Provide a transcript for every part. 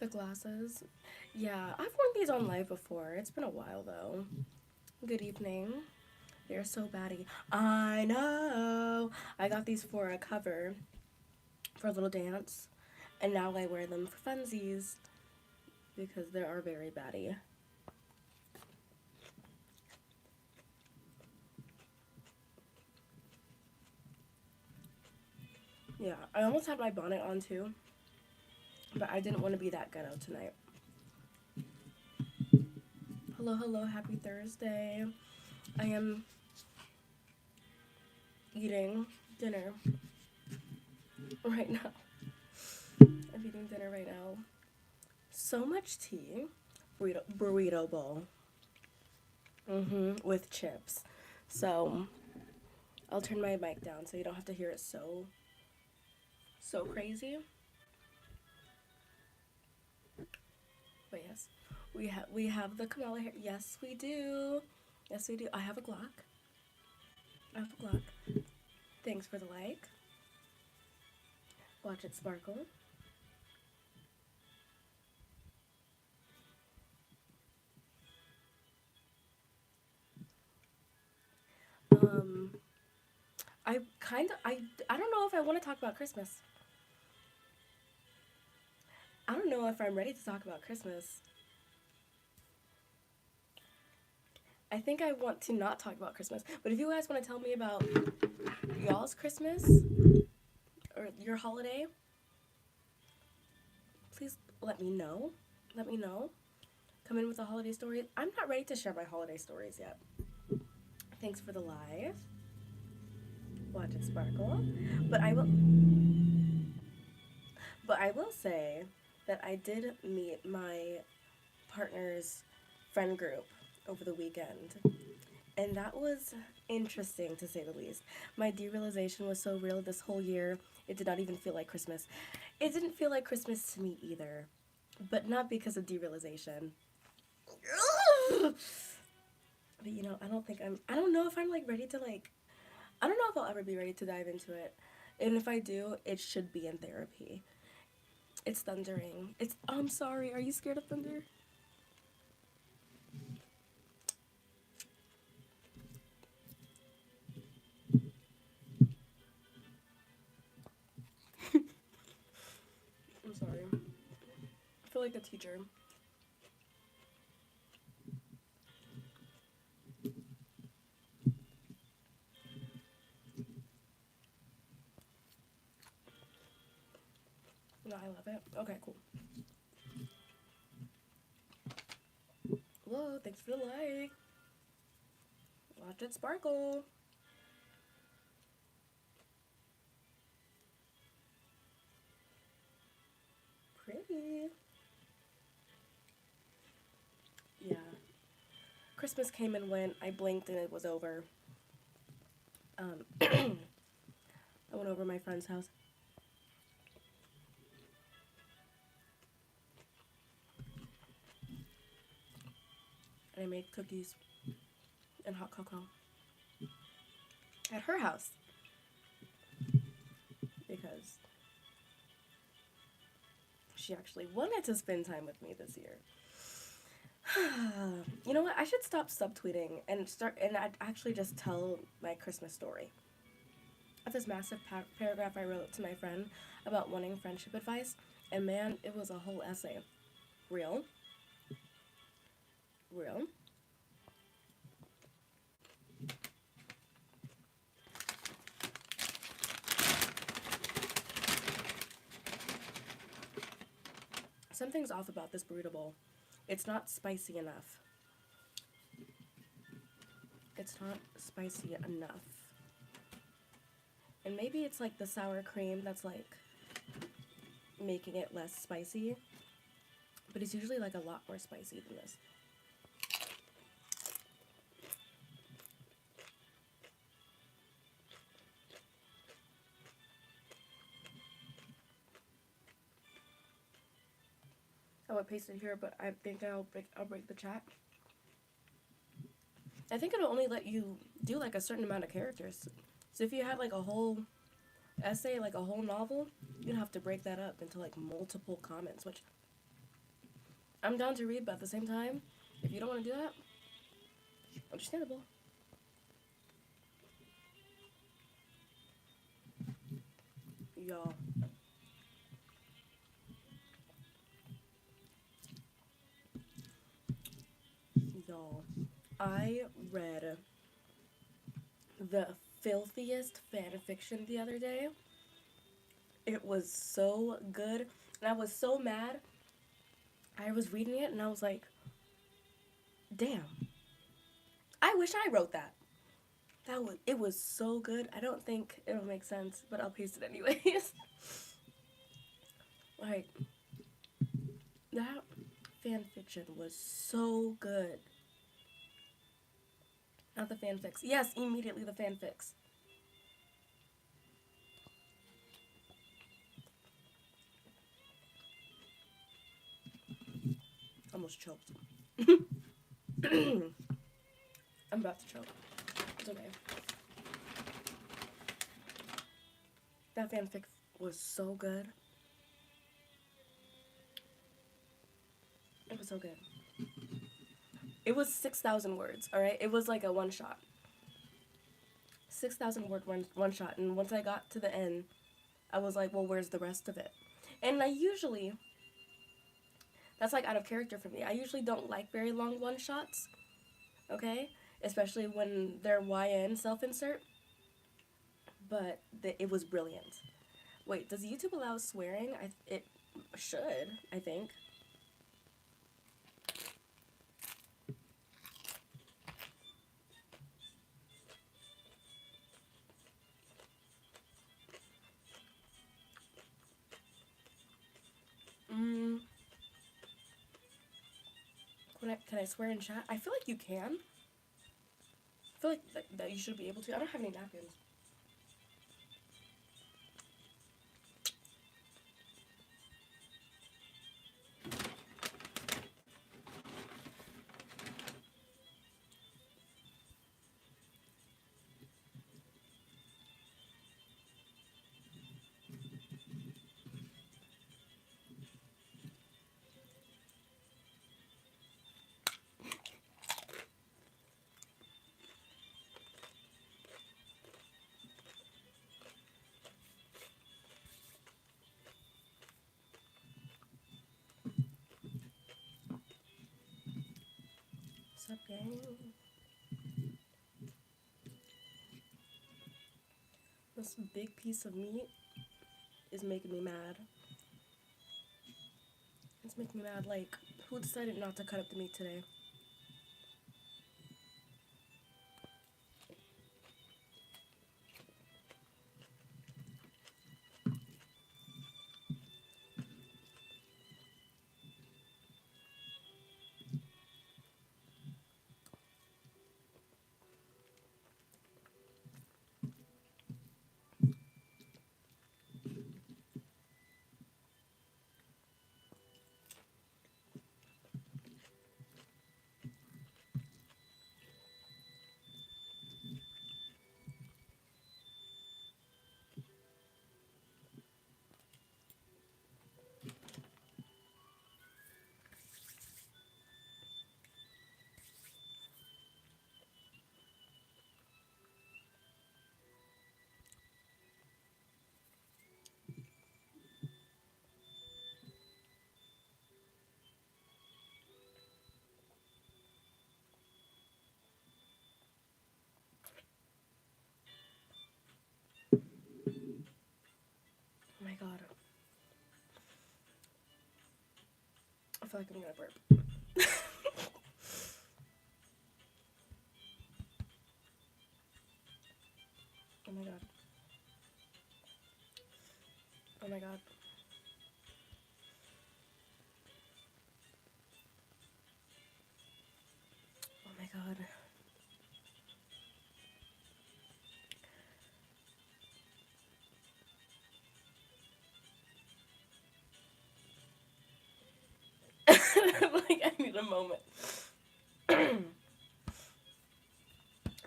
The glasses. Yeah, I've worn these on live before. It's been a while though. Good evening. They're so batty. I know. I got these for a cover for a little dance, and now I wear them for funsies because they are very batty. Yeah, I almost had my bonnet on too, but I didn't want to be that ghetto tonight. Hello, hello, happy Thursday. I am eating dinner right now. I'm eating dinner right now. So much tea. Burrito bowl. With chips. So I'll turn my mic down so you don't have to hear it so crazy. But yes, we have the Kamala here. Yes, we do. Yes, we do. I have a Glock. I have a Glock. Thanks for the like. Watch it sparkle. Um, I don't know if I want to talk about Christmas. I don't know if I'm ready to talk about Christmas. I think I want to not talk about Christmas. But if you guys want to tell me about y'all's Christmas or your holiday, please let me know. Let me know. Come in with a holiday story. I'm not ready to share my holiday stories yet. Thanks for the live. Watch it sparkle. But I will but I will say that I did meet my partner's friend group over the weekend. And that was interesting to say the least. My derealization was so real this whole year, it did not even feel like Christmas. It didn't feel like Christmas to me either, but not because of derealization. But I don't know if I'm like ready to like, I don't know if I'll ever be ready to dive into it. And if I do, it should be in therapy. It's thundering. I'm sorry, are you scared of thunder? I'm sorry. I feel like a teacher. No, I love it. Okay, cool. Whoa, thanks for the like. Watch it sparkle. Pretty. Yeah. Christmas came and went. I blinked and it was over. I went over to my friend's house. And I made cookies and hot cocoa at her house because she actually wanted to spend time with me this year. You know what? I should stop subtweeting and start and I'd actually just tell my Christmas story. Of this massive paragraph I wrote to my friend about wanting friendship advice, and man, it was a whole essay. Real, real. Something's off about this burrito bowl. It's not spicy enough. It's not spicy enough. And maybe it's like the sour cream that's like making it less spicy. But it's usually like a lot more spicy than this. I would paste it here, but I think I'll break the chat. I think it'll only let you do like a certain amount of characters. So if you had like a whole essay, like a whole novel, you'd have to break that up into like multiple comments, which I'm down to read, but at the same time, if you don't want to do that, understandable. Y'all. Y'all. I read the filthiest fan fiction the other day. It was so good. And I was so mad. I was reading it and I was like, damn. I wish I wrote that. It was so good. I don't think it'll make sense, but I'll paste it anyways. Like, that fan fiction was so good. Not the fanfics. Yes, immediately the fanfics. Almost choked. I'm about to choke. It's okay. That fanfic was so good. It was so good. It was 6,000 words, alright? It was like a one shot. 6,000 word one shot. And once I got to the end, I was like, well, where's the rest of it? And I usually, that's like out of character for me. I usually don't like very long one shots, okay? Especially when they're YN self insert. But it was brilliant. Wait, does YouTube allow swearing? It should, I think. Can I swear in chat? I feel like you can. I feel like that you should be able to. I don't have any napkins. What's up, gang? This big piece of meat is making me mad. It's making me mad. Like, who decided not to cut up the meat today? Oh my god. I feel like I'm gonna burp. Oh my god. Oh my god. Oh my god. Like, I need a moment. I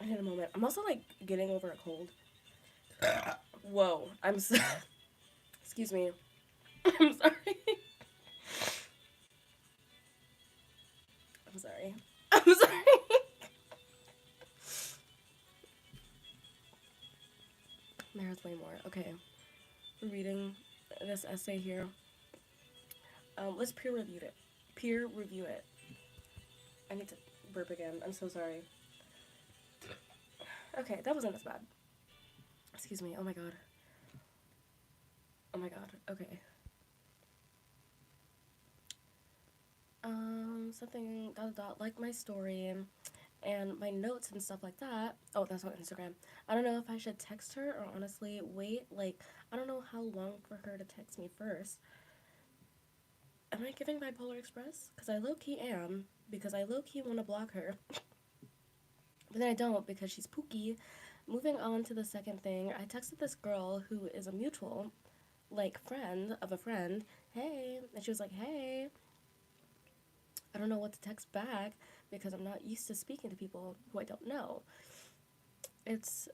need a moment. I'm also, like, getting over a cold. Whoa. I'm so... Excuse me. I'm sorry. Okay, we're reading this essay here. Let's peer review it. Peer review it. I need to burp again. I'm so sorry. Okay, that wasn't as bad. Excuse me. Oh my god. Oh my god. Okay. Something like my story and my notes and stuff like that. Oh, that's on Instagram. I don't know if I should text her or honestly wait. Like, I don't know how long for her to text me first. Am I giving bipolar express? Because I low key am. Because I low key want to block her. But then I don't because she's pooky. Moving on to the second thing, I texted this girl who is a mutual, like, friend of a friend. Hey. And she was like, hey. I don't know what to text back because I'm not used to speaking to people who I don't know. It's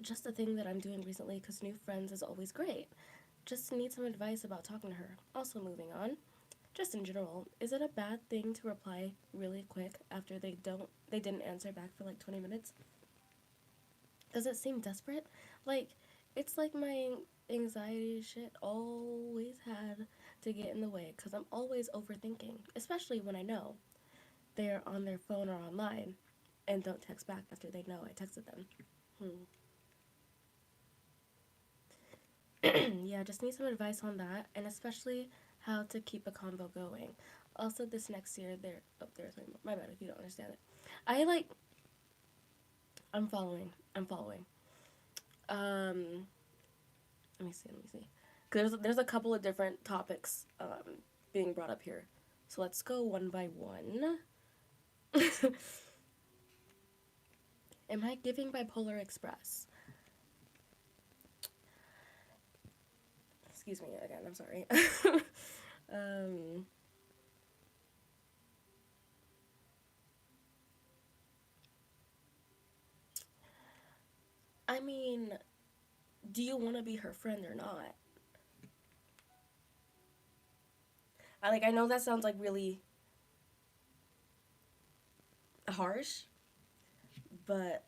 just a thing that I'm doing recently because new friends is always great. Just need some advice about talking to her. Also, moving on. Just in general, is it a bad thing to reply really quick after they didn't answer back for like 20 minutes? Does it seem desperate? Like, it's like my anxiety shit always had to get in the way because I'm always overthinking, especially when I know they're on their phone or online and don't text back after they know I texted them. Yeah, just need some advice on that, and especially how to keep a convo going. Also, this next year, there's my bad if you don't understand it. I like, I'm following. I'm following. Um, let me see. There's a couple of different topics being brought up here, so let's go one by one. Am I giving bipolar express? Excuse me again. I'm sorry. um, I mean, do you want to be her friend or not? I know that sounds like really harsh, but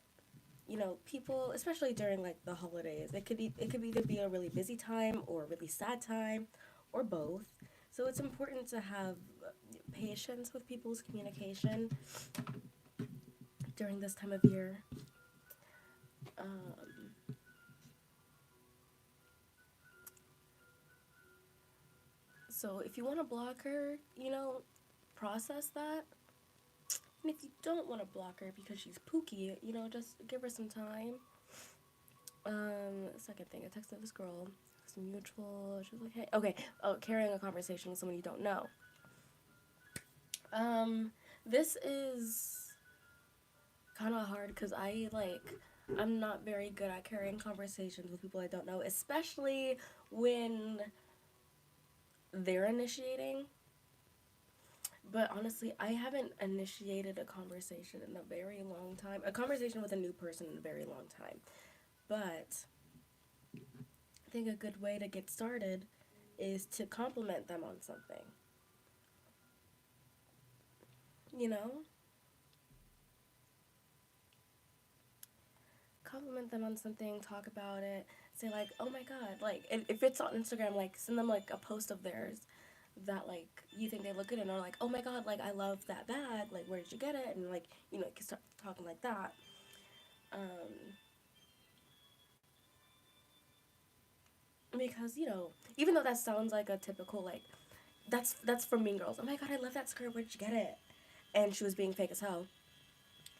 people, especially during like the holidays, it could either be a really busy time or a really sad time, or both. So it's important to have patience with people's communication during this time of year. Um, so if you want to block her, process that. And if you don't want to block her because she's pooky, just give her some time. Second thing, I texted this girl, some mutual. She was like, "Hey, okay." Oh, carrying a conversation with someone you don't know. This is kind of hard because I'm not very good at carrying conversations with people I don't know, especially when they're initiating. But honestly, I haven't initiated a conversation in a very long time. A conversation with a new person in a very long time. But I think a good way to get started is to compliment them on something. You know? Compliment them on something, talk about it, say like, "Oh my god," like if it's on Instagram, like send them like a post of theirs that like you think they look good and are like, "Oh my god, like I love that bag, like where did you get it?" And like you can start talking like that. Um, because even though that sounds like a typical like that's from Mean Girls. "Oh my god, I love that skirt. Where did you get it?" And she was being fake as hell.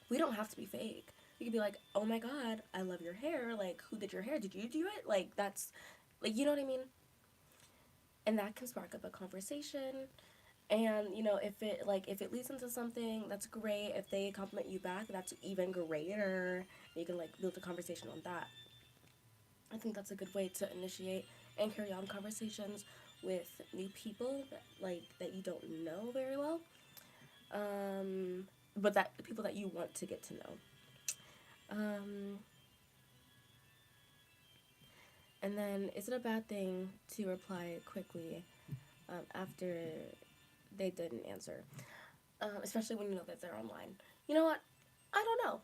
We don't have to be fake. You could be like, "Oh my god, I love your hair. Like, who did your hair? Did you do it?" Like, that's, like, you know what I mean? And that can spark up a conversation. And, if it leads into something, that's great. If they compliment you back, that's even greater. You can, like, build a conversation on that. I think that's a good way to initiate and carry on conversations with new people that you don't know very well. But that people that you want to get to know. Um, and then, is it a bad thing to reply quickly after they didn't answer? Especially when you know that they're online. You know what? I don't know.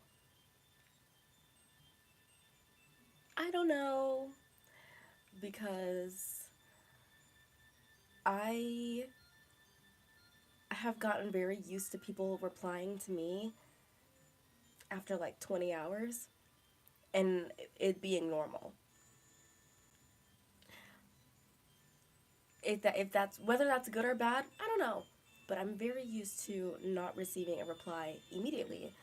I don't know because I have gotten very used to people replying to me after like 20 hours and it being normal. If that's whether that's good or bad, I don't know. But I'm very used to not receiving a reply immediately.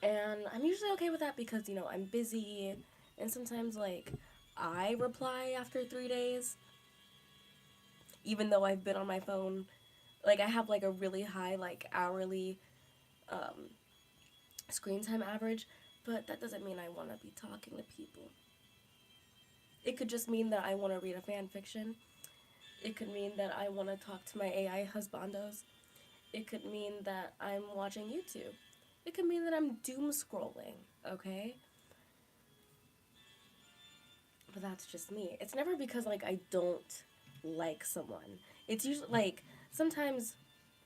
And I'm usually okay with that because, I'm busy and sometimes like I reply after 3 days even though I've been on my phone. Like I have like a really high like hourly um screen time average, but that doesn't mean I want to be talking to people. It could just mean that I want to read a fan fiction. It could mean that I want to talk to my AI husbandos. It could mean that I'm watching YouTube. It could mean that I'm doom scrolling, okay? But that's just me. It's never because like I don't like someone. It's usually like sometimes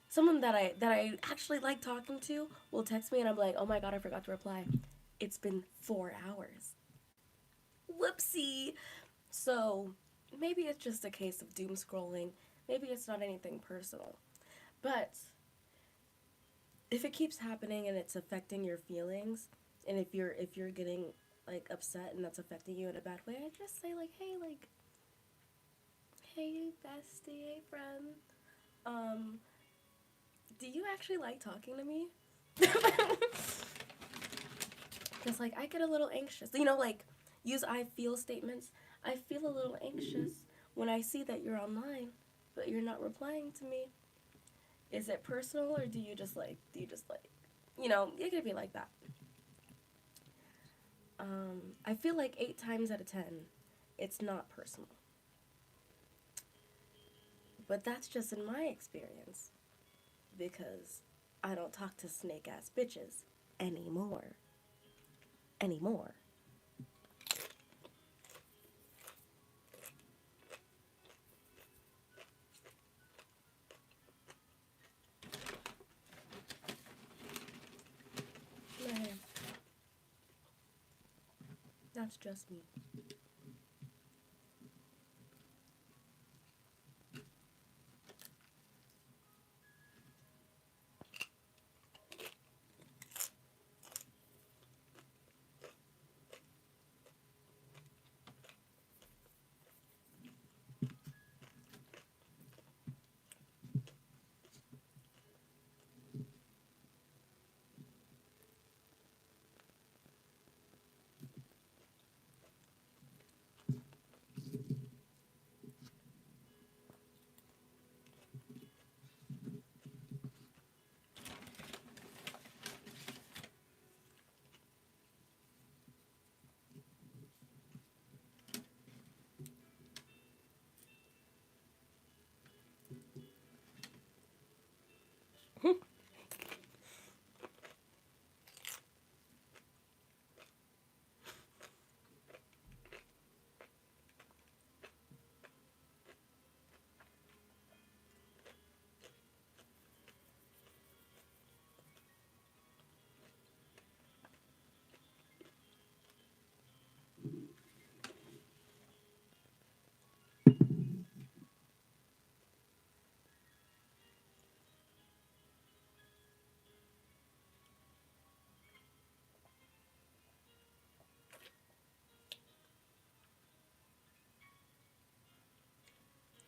someone that I actually like talking to will text me and I'm like, "Oh my god, I forgot to reply." It's been 4 hours. Whoopsie. So, maybe it's just a case of doom scrolling. Maybe it's not anything personal. But if it keeps happening and it's affecting your feelings, and if you're getting like upset and that's affecting you in a bad way, I just say like, hey bestie, hey friend, um, do you actually like talking to me? Because like I get a little anxious, like use I feel statements. I feel a little anxious when I see that you're online, but you're not replying to me. Is it personal or do you just like, it could be like that. I feel like 8 times out of 10, it's not personal. But that's just in my experience because I don't talk to snake ass bitches anymore. Anymore. Nah, that's just me.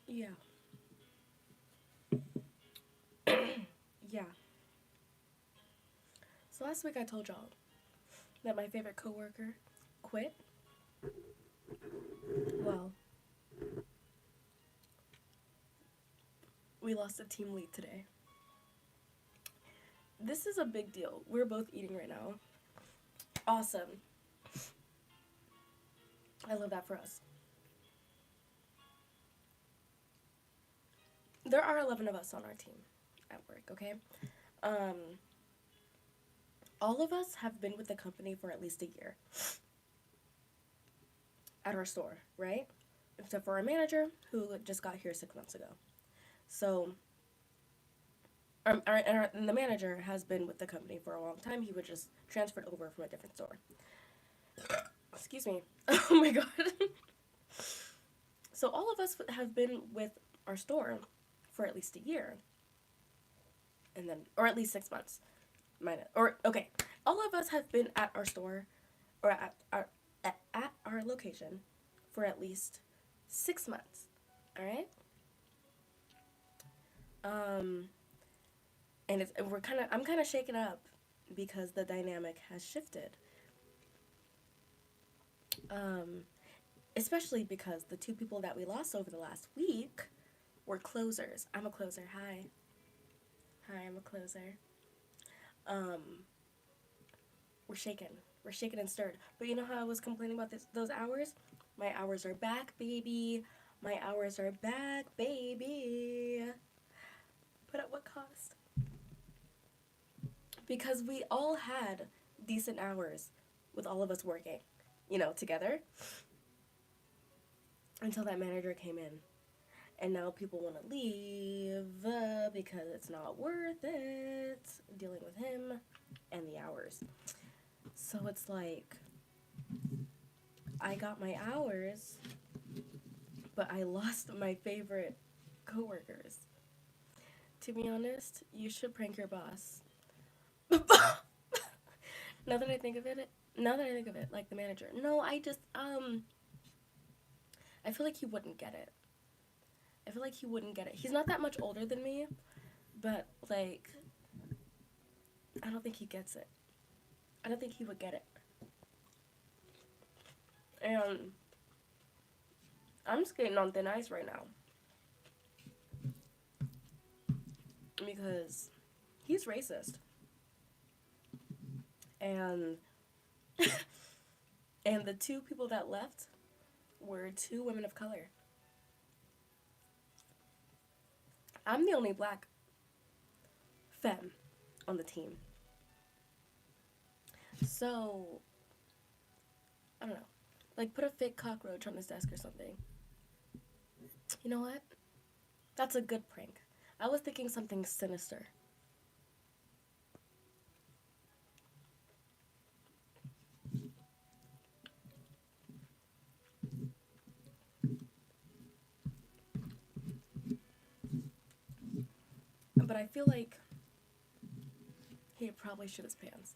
Yeah. Yeah. So last week I told y'all that my favorite coworker quit. Well, we lost a team lead today. This is a big deal. We're both eating right now. Awesome. I love that for us. There are 11 of us on our team at work, okay? Um, all of us have been with the company for at least a year at our store, right? Except for our manager, who just got here 6 months ago. So, and the manager has been with the company for a long time. He was just transferred over from a different store. Excuse me. Oh my god. So all of us have been with our store for at least a year. And then, or at least 6 months. Okay. All of us have been at our store, or at our location for at least 6 months. All right? And I'm kind of shaken up because the dynamic has shifted. Especially because the two people that we lost over the last week were closers. I'm a closer. Hi. Hi, I'm a closer. We're shaken. We're shaken and stirred. But you know how I was complaining about those hours? My hours are back, baby. My hours are back, baby. But at what cost? Because we all had decent hours with all of us working, together. Until that manager came in. And now people want to leave because it's not worth it dealing with him and the hours. So it's like, I got my hours, but I lost my favorite coworkers. To be honest, you should prank your boss. Now that I think of it, like the manager. No, I feel like he wouldn't get it. He's not that much older than me, but, like, I don't think he gets it. I don't think he would get it. And I'm skating on thin ice right now. Because he's racist. And and the two people that left were two women of color. I'm the only black femme on the team. So, I don't know. Like, put a fake cockroach on his desk or something. You know what? That's a good prank. I was thinking something sinister. But I feel like he probably shit his pants.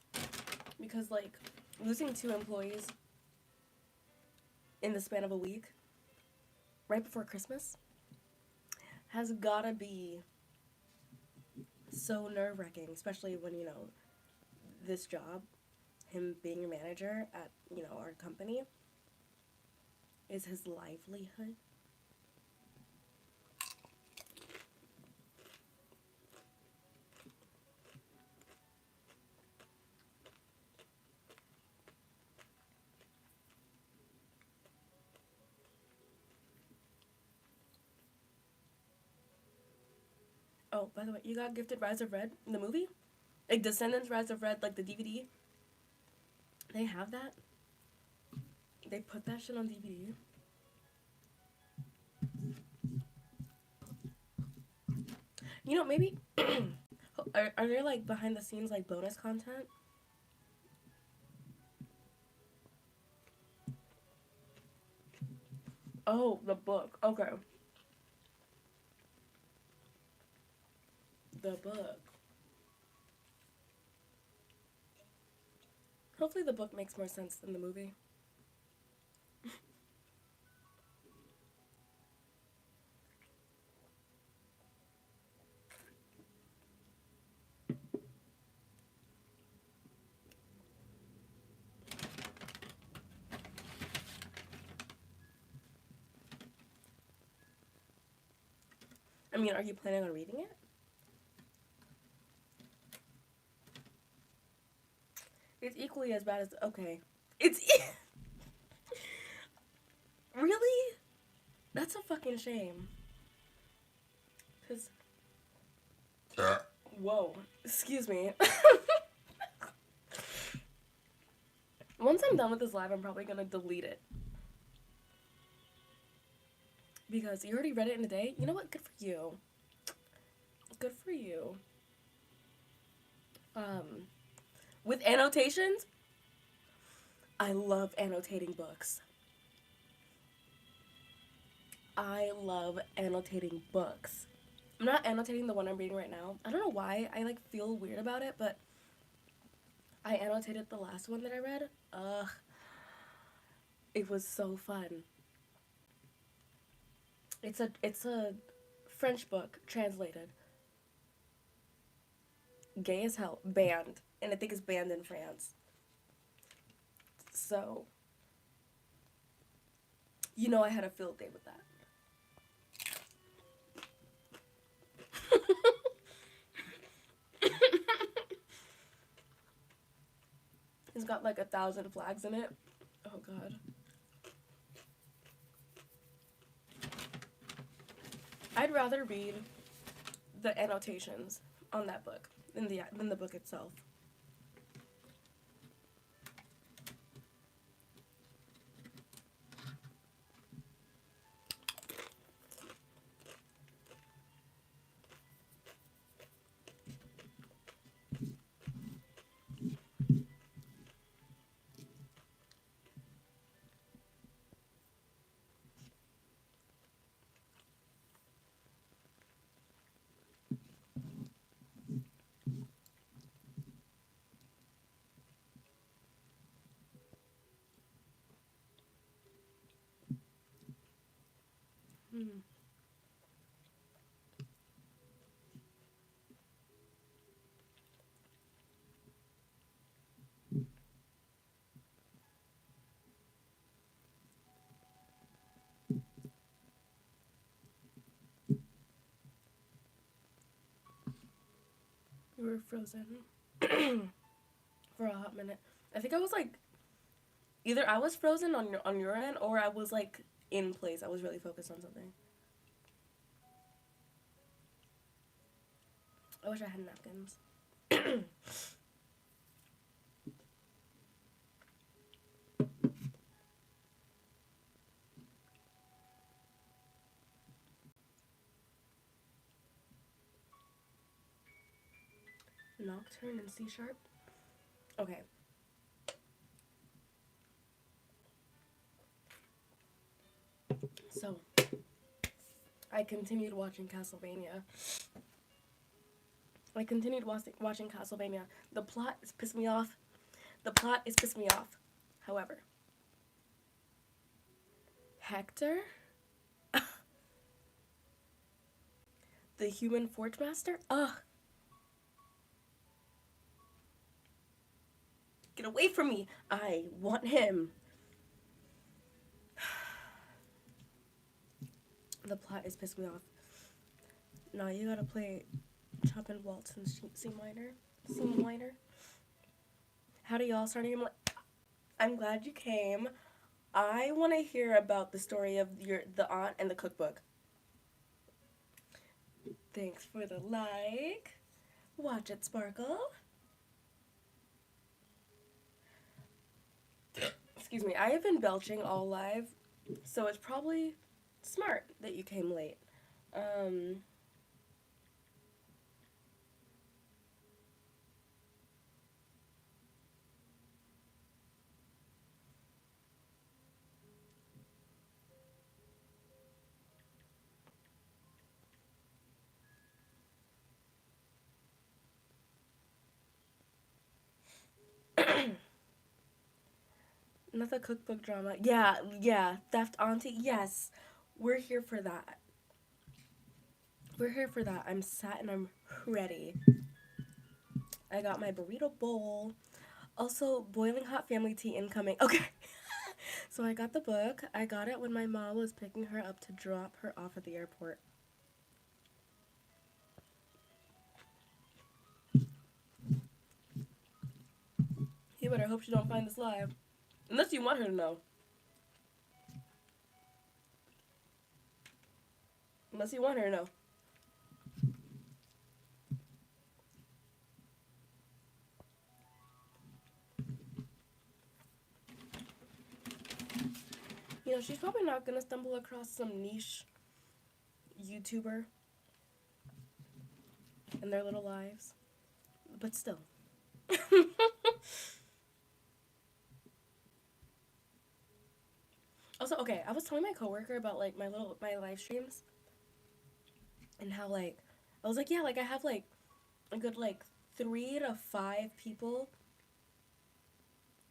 Because, like, losing 2 employees in the span of a week, right before Christmas, has gotta be so nerve-wracking, especially when, this job, him being a manager at, our company, is his livelihood. Oh, by the way, you got gifted Rise of Red, the movie? Like, Descendants Rise of Red, like, the DVD? They have that? They put that shit on DVD? Maybe... are there, like, behind-the-scenes, like, bonus content? Oh, the book. Okay. The book. Hopefully the book makes more sense than the movie. I mean, are you planning on reading it? It's equally as bad as... Okay. Really? That's a fucking shame. Because... Whoa. Excuse me. Once I'm done with this live, I'm probably gonna delete it. Because you already read it in a day? You know what? Good for you. Good for you. With annotations? I love annotating books. I love annotating books. I'm not annotating the one I'm reading right now. I don't know why. I like feel weird about it, but I annotated the last one that I read. It was so fun. It's a French book translated. Gay as hell, banned, and I think it's banned in France. So, I had a field day with that. It's got like 1,000 flags in it. Oh god. I'd rather read the annotations on that book than the book itself. Hmm. We were frozen for a hot minute. I think I was like either I was frozen on your end or I was like in place. I was really focused on something. I wish I had napkins. Nocturne in C sharp. Okay. So I continued watching Castlevania. watching Castlevania. The plot is pissed me off. The plot is pissed me off. However, Hector, the human forge master, get away from me. I want him. The plot is pissed me off. Now you gotta play Chopin Waltz in C minor. C minor. How do y'all start your? I'm glad you came. I want to hear about the story of the aunt and the cookbook. Thanks for the like. Watch it sparkle. Excuse me. I have been belching all live, so it's probably smart that you came late. Not the cookbook drama. Yeah, yeah. Theft Auntie. Yes, we're here for that. We're here for that. I'm sat and I'm ready. I got my burrito bowl. Also, boiling hot family tea incoming. Okay. So I got the book. I got it when my mom was picking her up to drop her off at the airport. You better hope she don't find this live. Unless you want her to know. Unless you want her to know. She's probably not gonna stumble across some niche YouTuber and their little lives. But still. Also, okay, I was telling my coworker about like my live streams and how like I was like, yeah, like I have like a good like 3 to 5 people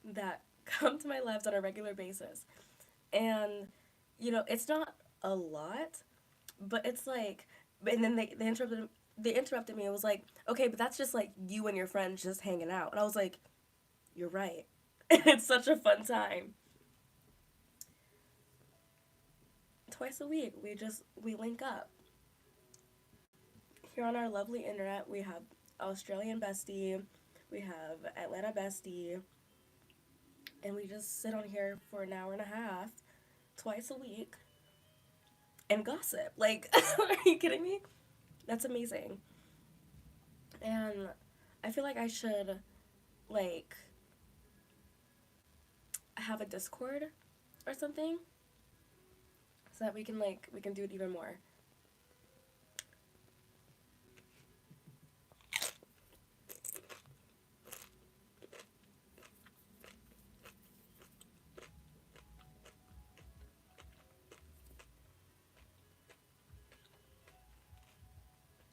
that come to my lives on a regular basis. And it's not a lot, but it's like, and then they interrupted me and was like, okay, but that's just like you and your friends just hanging out. And I was like, you're right. It's such a fun time. Twice a week, we link up. Here on our lovely internet, we have Australian bestie, we have Atlanta bestie, and we just sit on here for an hour and a half twice a week and gossip. Like, are you kidding me? That's amazing. And I feel like I should like have a Discord or something so that we can do it even more.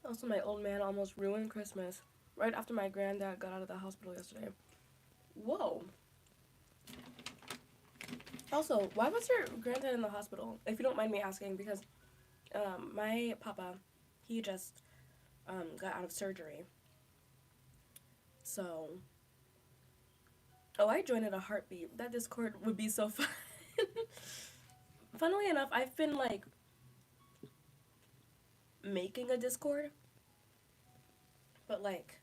Also, my old man almost ruined Christmas right after my granddad got out of the hospital yesterday. Whoa. Also, why was your granddad in the hospital? If you don't mind me asking, because my papa, he just got out of surgery. So, oh, I joined in a heartbeat. That Discord would be so fun. Funnily enough, I've been like making a Discord, but like,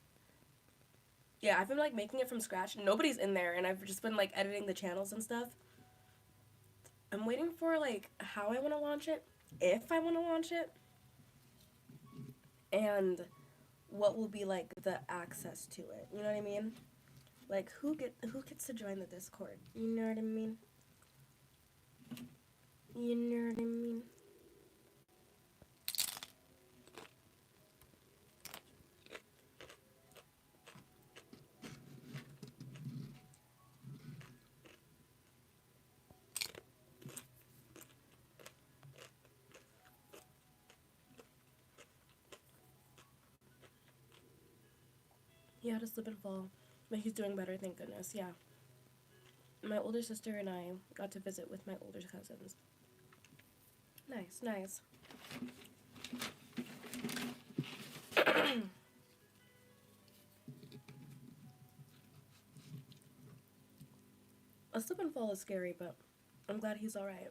yeah, I've been like making it from scratch. Nobody's in there, and I've just been like editing the channels and stuff. I'm waiting for like how I want to launch it, if I want to launch it, and what will be like the access to it. You know what I mean? Like who gets to join the Discord? You know what I mean? You know what I mean? He had a slip and fall, but he's doing better, thank goodness. Yeah. My older sister and I got to visit with my older cousins. Nice, nice. A slip and fall is scary, but I'm glad he's alright.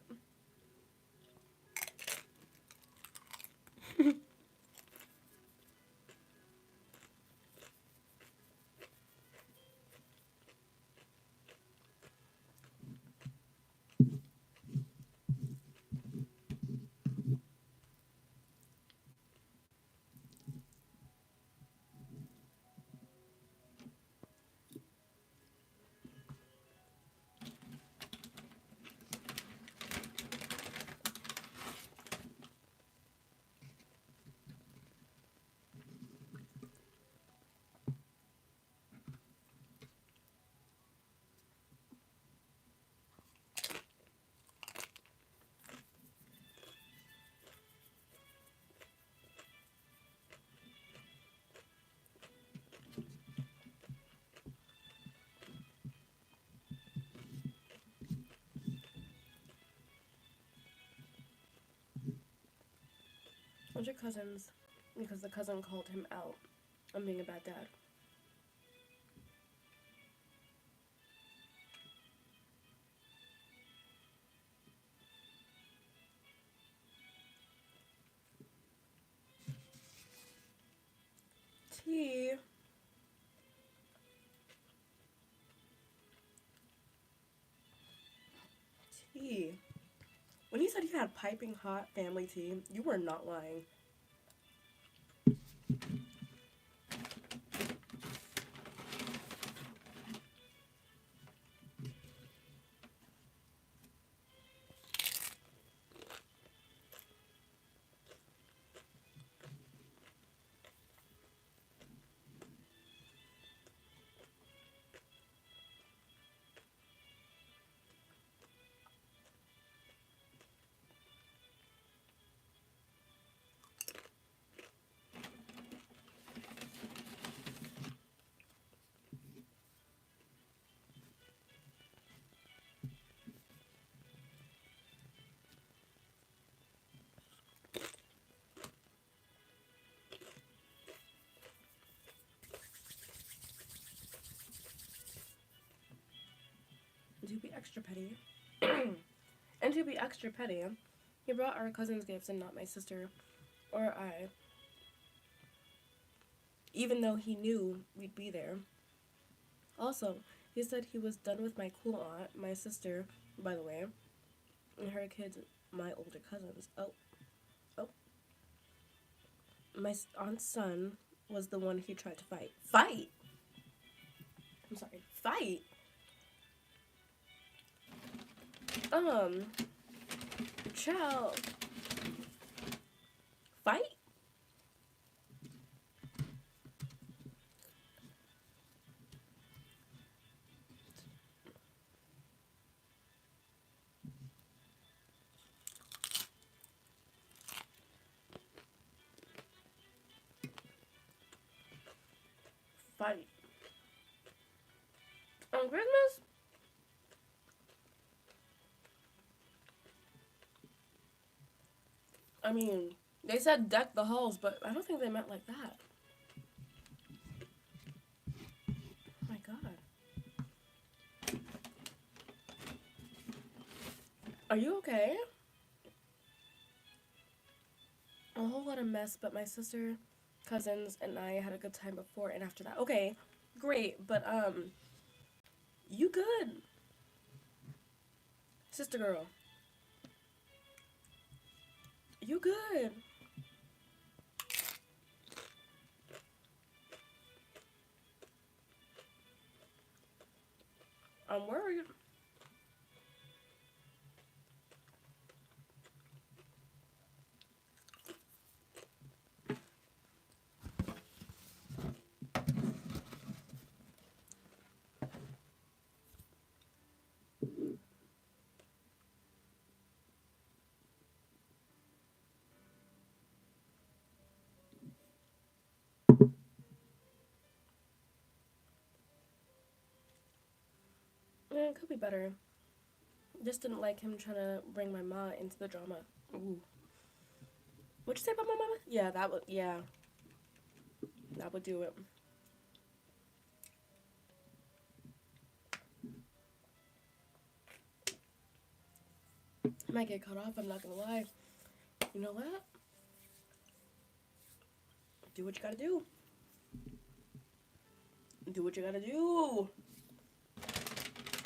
What's your cousins? Because the cousin called him out on being a bad dad. T. T. When you said you had piping hot family tea, you were not lying. to be extra petty, he brought our cousins gifts and not my sister or I, even though he knew we'd be there. Also, he said he was done with my cool aunt, my sister, by the way, and her kids, my older cousins. Oh. My aunt's son was the one he tried to fight. Fight? I'm sorry. Fight? Child. Fight? Fight. On Christmas? I mean, they said deck the halls, but I don't think they meant like that. Oh my god. Are you okay? A whole lot of mess, but my sister, cousins, and I had a good time before and after that. Okay, great, but, you good. Sister girl. You good. I'm worried. Yeah, it could be better. Just didn't like him trying to bring my ma into the drama. Ooh. What'd you say about my mama? Yeah, that would, yeah. That would do it. I might get cut off, I'm not gonna lie. You know what? Do what you gotta do. Do what you gotta do.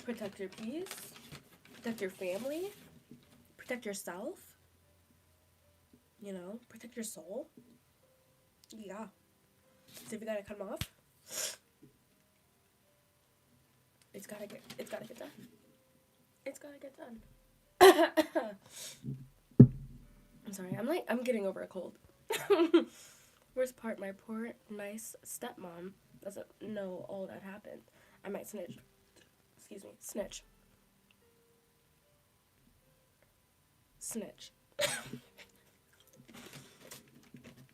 Protect your peace. Protect your family. Protect yourself. You know, protect your soul. Yeah. So if you gotta cut them off, it's gotta get done. It's gotta get done. I'm sorry, I'm getting over a cold. Worst part, my poor, nice stepmom doesn't know all that happened. I might snitch. Excuse me, snitch. Snitch.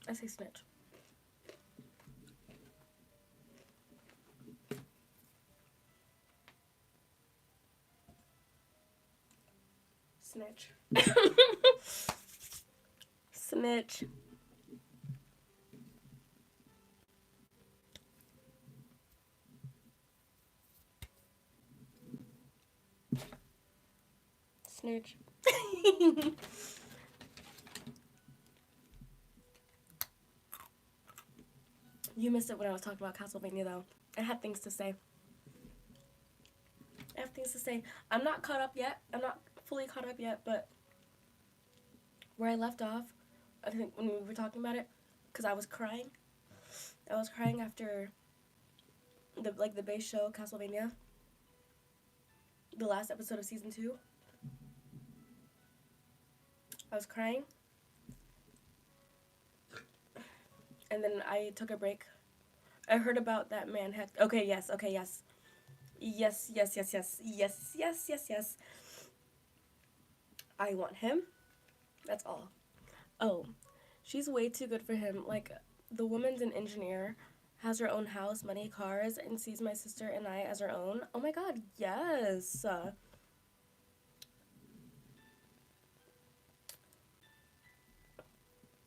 I say snitch. Snitch. Snitch. Snitch. You missed it when I was talking about Castlevania, though. I had things to say. I'm not caught up yet. I'm not fully caught up yet, but where I left off, I think when we were talking about it, because I was crying. I was crying after the base show, Castlevania. The last episode of season 2. I was crying. And then I took a break. I heard about that man Hector. Okay, yes. Yes. I want him. That's all. Oh, she's way too good for him. Like, the woman's an engineer, has her own house, money, cars, and sees my sister and I as her own. Oh my god, yes.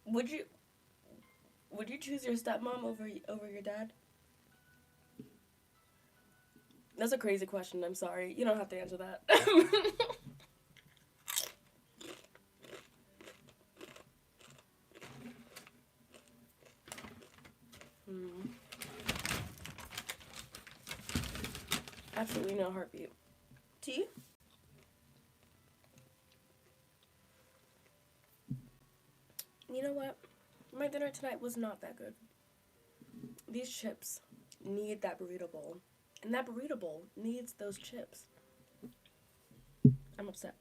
Would you choose your stepmom over your dad? That's a crazy question. I'm sorry. You don't have to answer that. Hmm. Absolutely no heartbeat. Tea? You know what? My dinner tonight was not that good. These chips need that burrito bowl. And that burrito bowl needs those chips. I'm upset.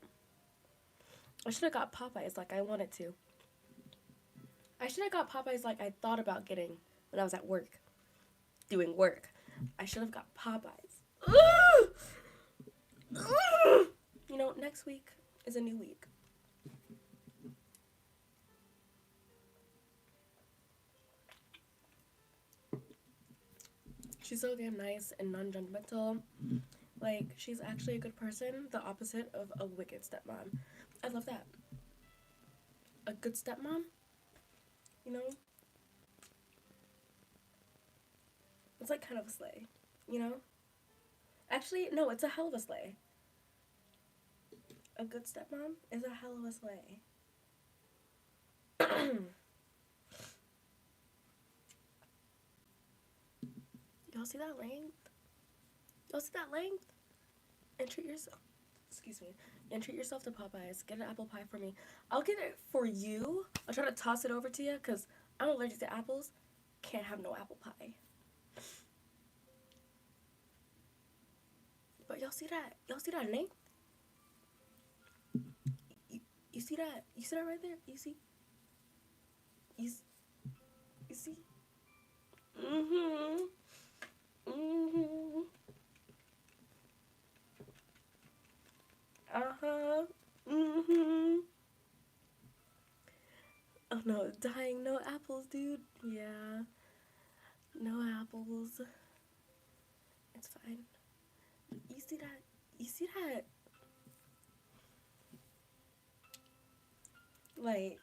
I should have got Popeyes like I wanted to. I should have got Popeyes like I thought about getting when I was at work, doing work. I should have got Popeyes. You know, next week is a new week. She's so damn nice and non-judgmental. Like, she's actually a good person, the opposite of a wicked stepmom. I love that. A good stepmom, you know? It's like kind of a slay, you know? Actually, no, it's a hell of a slay. A good stepmom is a hell of a slay. Y'all see that length? Y'all see that length? And treat yourself. Excuse me. And treat yourself to Popeyes. Get an apple pie for me. I'll get it for you. I'll try to toss it over to you because I'm allergic to apples. Can't have no apple pie. But y'all see that? Y'all see that length? You see that? You see that right there? You see? You see? Mm-hmm. Mm-hmm. Uh-huh. Mm-hmm. Oh no, dying. No apples, dude. Yeah. No apples. It's fine. You see that? You see that? Like,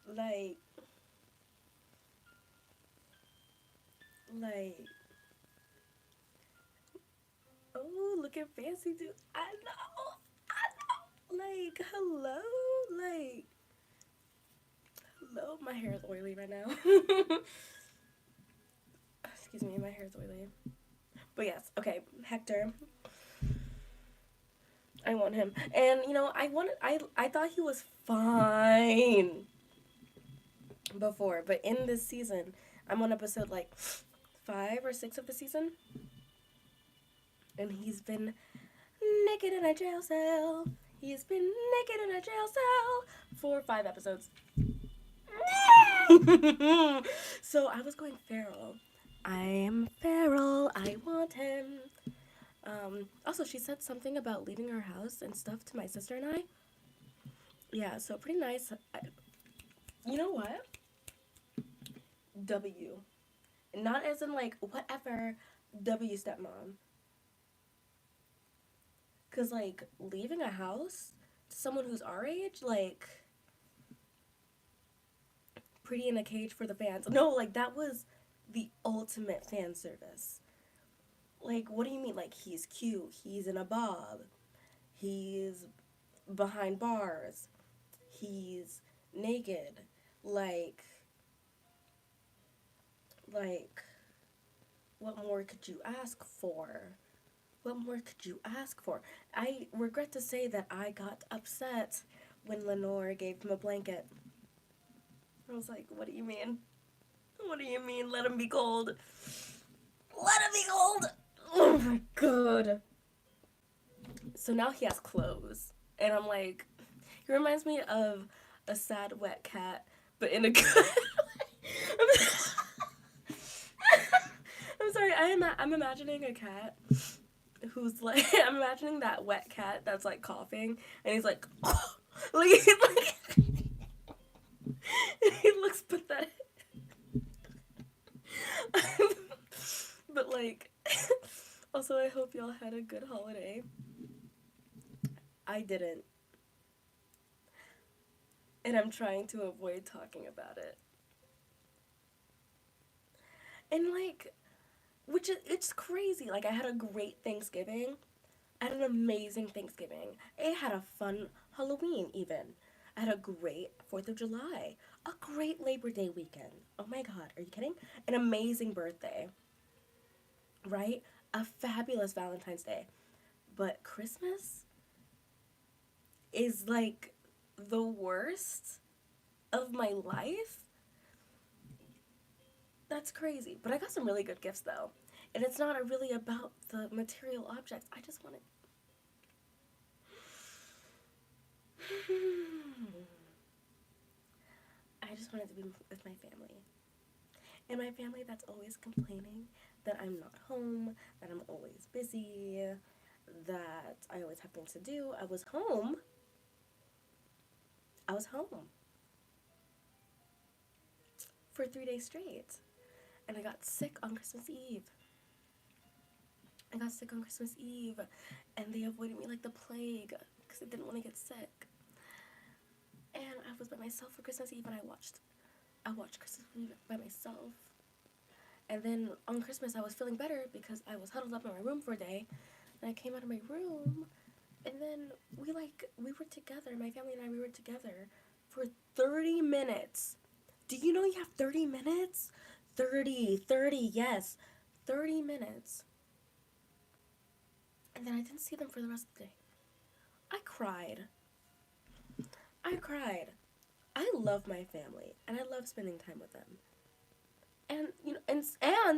like, like, oh, looking fancy, dude. I know. I know. Like, hello? Like, hello? My hair is oily right now. Excuse me, my hair is oily. But yes, okay, Hector. I want him. And, you know, I thought he was fine before, but in this season, I'm on episode like 5 or 6 of the season, and he's been naked in a jail cell. He's been naked in a jail cell for 5 episodes. So I was going feral. I am feral. I want him. Also, she said something about leaving her house and stuff to my sister and I. Yeah, so pretty nice. You know what? W. Not as in like, whatever, W stepmom. Because, like, leaving a house to someone who's our age, like, pretty in a cage for the fans. No, like, that was the ultimate fan service. Like, what do you mean? Like, he's cute. He's in a bob. He's behind bars. He's naked. Like, what more could you ask for? What more could you ask for? I regret to say that I got upset when Lenore gave him a blanket. I was like, what do you mean? What do you mean, let him be cold? Let him be cold! Oh my god. So now he has clothes. And I'm like, he reminds me of a sad, wet cat, but in a good way. I'm sorry, I'm imagining a cat who's like, I'm imagining that wet cat that's like coughing, and he's like, like he looks pathetic. But like, also I hope y'all had a good holiday. I didn't. And I'm trying to avoid talking about it. And like, which is, it's crazy. Like, I had a great Thanksgiving. I had an amazing Thanksgiving. I had a fun Halloween, even. I had a great 4th of July. A great Labor Day weekend. Oh my god, are you kidding? An amazing birthday. Right? A fabulous Valentine's Day. But Christmas is like the worst of my life. That's crazy. But I got some really good gifts though. And it's not really about the material objects. I just want to. I just wanted to be with my family. And my family that's always complaining that I'm not home, that I'm always busy, that I always have things to do. I was home. I was home for 3 days straight. And I got sick on Christmas Eve. I got sick on Christmas Eve. And they avoided me like the plague because they didn't want to get sick. And I was by myself for Christmas Eve, and I watched Christmas Eve by myself. And then on Christmas I was feeling better because I was huddled up in my room for a day. And I came out of my room, and then we were together, my family and I, we were together for 30 minutes. Do you know you have 30 minutes? 30, yes. 30 minutes. And then I didn't see them for the rest of the day. I cried. I love my family, and I love spending time with them. And and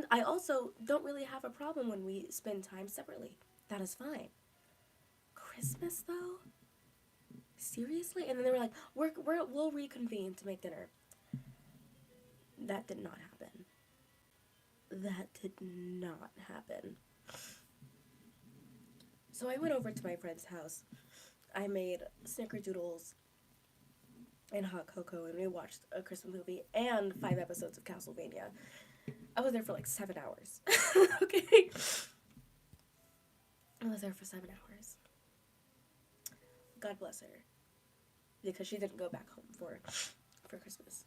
I also don't really have a problem when we spend time separately. That is fine. Christmas though? Seriously? And then they were like, we'll reconvene to make dinner. That did not happen. That did not happen. So I went over to my friend's house. I made snickerdoodles and hot cocoa, and we watched a Christmas movie and 5 episodes of Castlevania. I was there for like 7 hours. Okay? I was there for 7 hours. God bless her. Because she didn't go back home for Christmas.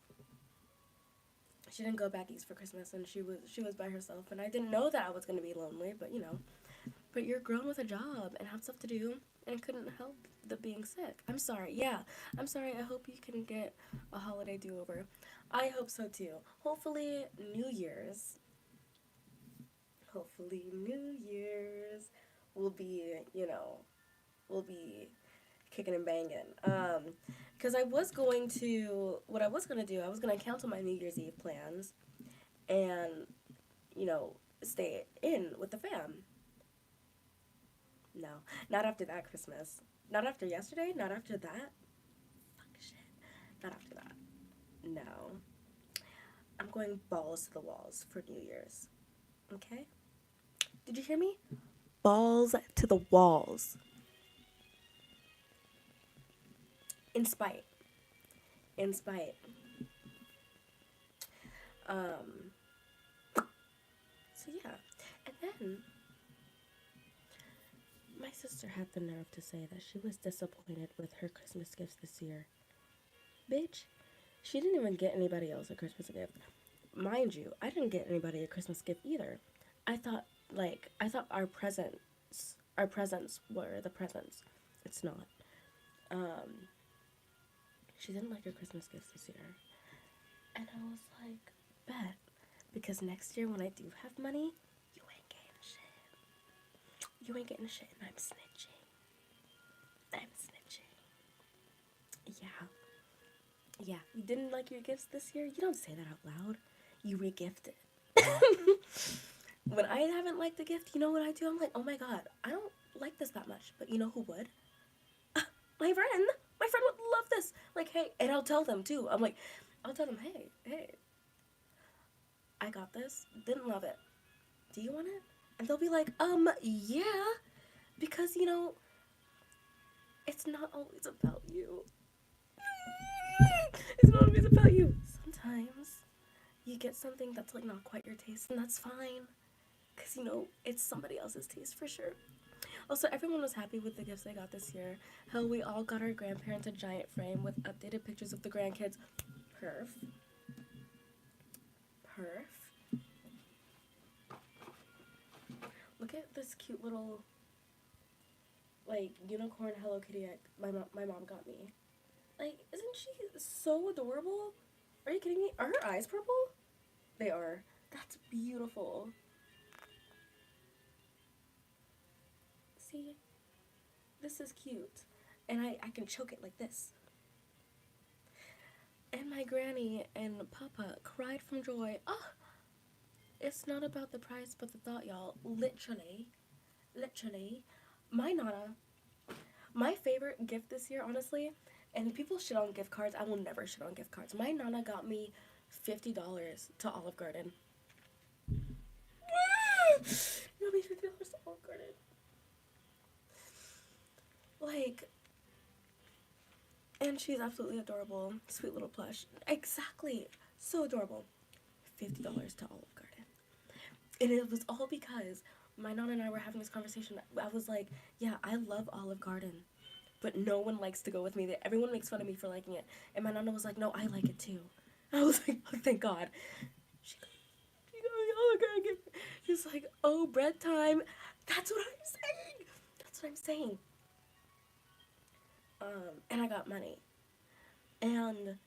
She didn't go back east for Christmas, and she was by herself, and I didn't know that I was going to be lonely, but But you're grown with a job and have stuff to do and couldn't help the being sick. I'm sorry. Yeah, I'm sorry. I hope you can get a holiday do-over. I hope so too. Hopefully New Year's will be, will be kicking and banging. Because what I was going to do, I was going to cancel my New Year's Eve plans and, stay in with the fam. No, not after that Christmas. Not after yesterday. Not after that. Fuck shit. Not after that. No. I'm going balls to the walls for New Year's. Okay? Did you hear me? Balls to the walls. In spite. So yeah. And then my sister had the nerve to say that she was disappointed with her Christmas gifts this year. Bitch, she didn't even get anybody else a Christmas gift. Mind you, I didn't get anybody a Christmas gift either. I thought our presents were the presents. It's not. She didn't like her Christmas gifts this year. And I was like, bet. Because next year when I do have money, you ain't getting shit. You ain't getting shit, and I'm snitching. Yeah, you didn't like your gifts this year? You don't say that out loud. You re-gift it. When I haven't liked the gift, you know what I do? I'm like, oh my god, I don't like this that much. But you know who would? My friend. My friend would love this. Like, hey, and I'll tell them too. I'll tell them, hey, I got this. Didn't love it. Do you want it? And they'll be like, yeah. Because, it's not always about you. It's not always about you. Sometimes you get something that's like not quite your taste, and that's fine. Because, it's somebody else's taste for sure. Also, everyone was happy with the gifts they got this year. Hell, we all got our grandparents a giant frame with updated pictures of the grandkids. Perf. this cute little, like, unicorn Hello Kitty my mom got me. Like, isn't she so adorable? Are you kidding me? Are her eyes purple? They are. That's beautiful. See? This is cute. And I can choke it like this. And my granny and papa cried from joy. Oh, it's not about the price, but the thought, y'all. Literally. My nana, my favorite gift this year, honestly, and people shit on gift cards. I will never shit on gift cards. My nana got me $50 to Olive Garden. Got me $50 to Olive Garden. Like, and she's absolutely adorable. Sweet little plush. Exactly. So adorable. $50 to Olive Garden. And it was all because my nana and I were having this conversation. I was like, yeah, I love Olive Garden, but no one likes to go with me. Everyone makes fun of me for liking it. And my nana was like, no, I like it too. I was like, oh, thank God. She got me Olive Garden. She's like, oh, bread time. That's what I'm saying. That's what I'm saying. And I got money. And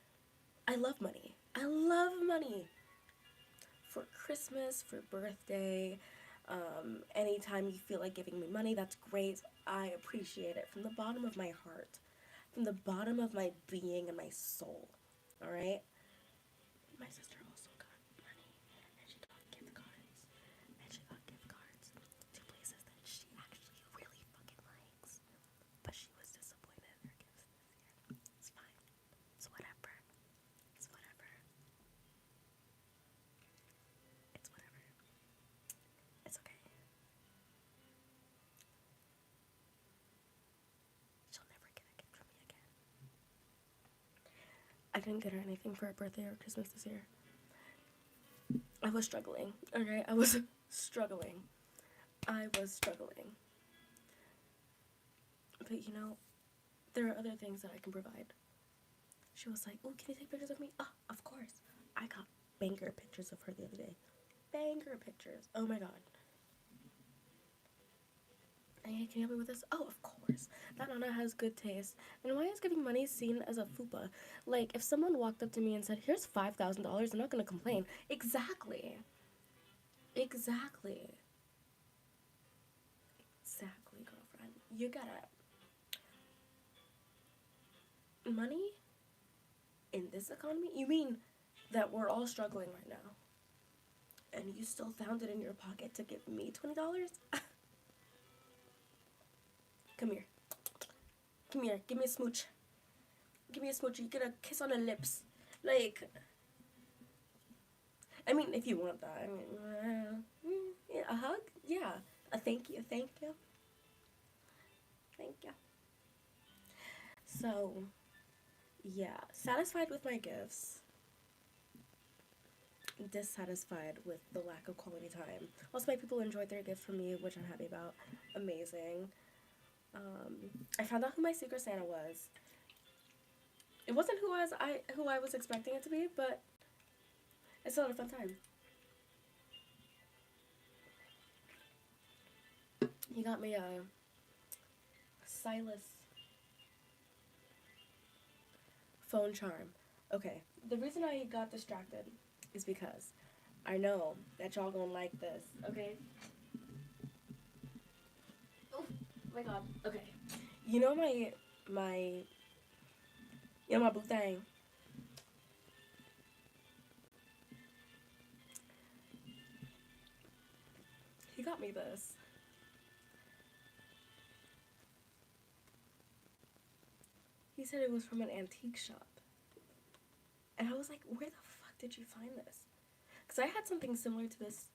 I love money. I love money. For Christmas, for birthday, anytime you feel like giving me money, that's great. I appreciate it from the bottom of my heart, from the bottom of my being and my soul. All right? My sister also got money, and she got gift cards. And she got gift cards to places that she actually really fucking likes. But she was disappointed in her gifts this year. It's fine. It's whatever. It's whatever. It's whatever. It's okay. She'll never get a gift from me again. I didn't get her anything for her birthday or Christmas this year. I was struggling, okay? I was struggling. But there are other things that I can provide. She was like, oh, can you take pictures of me? Oh, of course. I got banger pictures of her the other day. Banger pictures. Oh my God. Hey, can you help me with this? Oh, of course. That nana has good taste. And why is giving money seen as a fupa? Like, if someone walked up to me and said, here's $5,000, I'm not going to complain. Exactly. Exactly, girlfriend. You gotta... Money? In this economy? You mean that we're all struggling right now? And you still found it in your pocket to give me $20? Come here. Come here. Give me a smooch. Give me a smooch. You get a kiss on the lips. Like, I mean, if you want that. I mean, yeah, a hug? Yeah. A thank you. Thank you. Thank you. So, yeah. Satisfied with my gifts. Dissatisfied with the lack of quality time. Also, my people enjoyed their gift from me, which I'm happy about. Amazing. I found out who my Secret Santa was. It wasn't who I was expecting it to be, but it's still a fun time. He got me a Silas phone charm. Okay, the reason I got distracted is because I know that y'all gonna like this, okay? Oh my God. Okay. You know my boo thing? He got me this. He said it was from an antique shop. And I was like, where the fuck did you find this? Because I had something similar to this.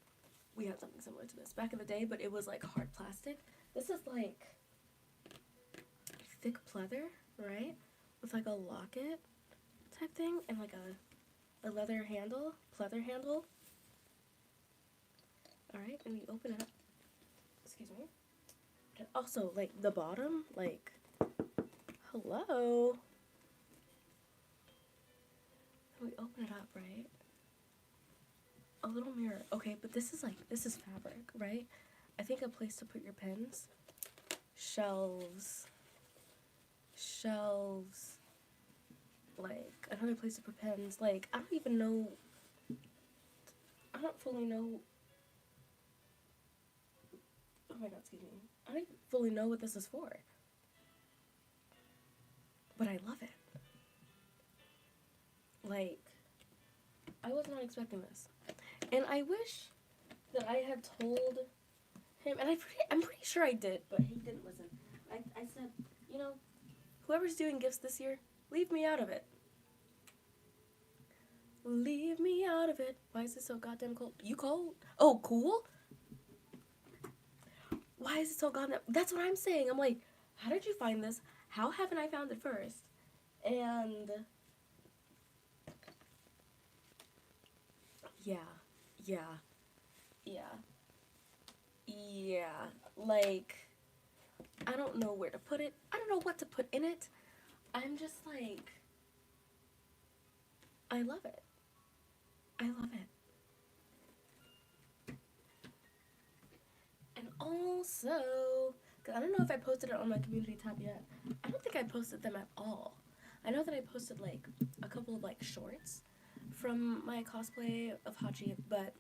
We had something similar to this back in the day, but it was like hard plastic. This is like thick pleather, right? With like a locket type thing and like a leather handle, pleather handle. Alright, and you open it up. Excuse me. And also, like, the bottom, like, hello. And we open it up, right? A little mirror. Okay, but this is fabric, right? I think a place to put your pens, shelves, like another place to put pens. Like I don't even know. I don't fully know. Oh my god, excuse me. I don't even fully know what this is for, but I love it. Like I was not expecting this, and I wish that I had told him, and I'm pretty sure I did, but he didn't listen. I said, you know, whoever's doing gifts this year, leave me out of it. Leave me out of it. Why is it so goddamn cold? You cold? Oh, cool? Why is it so goddamn... That's what I'm saying. I'm like, how did you find this? How haven't I found it first? And... Yeah. Like, I don't know where to put it. I don't know what to put in it. I'm just like... I love it. And also, because I don't know if I posted it on my community tab yet. I don't think I posted them at all. I know that I posted like a couple of like shorts from my cosplay of Hachi, but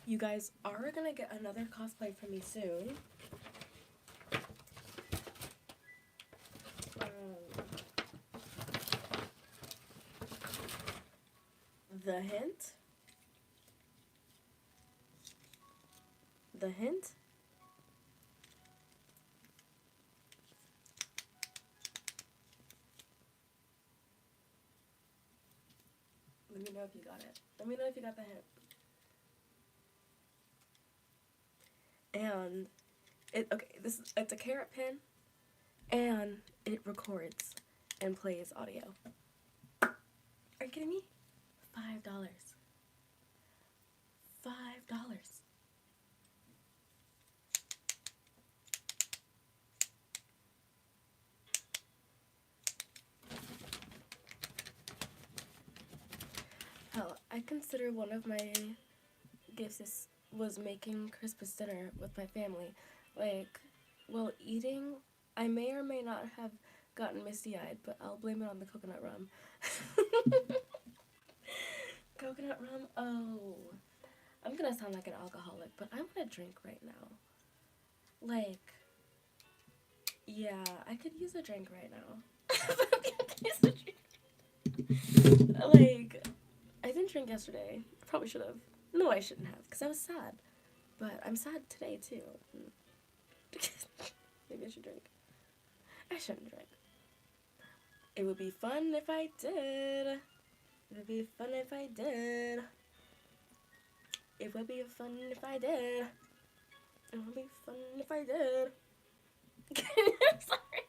you guys are gonna get another cosplay from me soon. The hint. Let me know if you got it. Let me know if you got the hint. And it's a carrot pin, and it records and plays audio. Are you kidding me? $5. $5. Hell, I consider one of my gifts was making Christmas dinner with my family. Like, while eating, I may or may not have gotten misty-eyed, but I'll blame it on the coconut rum. Coconut rum? Oh. I'm gonna sound like an alcoholic, but I want a drink right now. Like, yeah, I could use a drink right now. Like, I didn't drink yesterday. I probably should have. No, I shouldn't have, because I was sad. But I'm sad today, too. Maybe I should drink. I shouldn't drink. It would be fun if I did. It would be fun if I did. It would be fun if I did. It would be fun if I did. I'm sorry.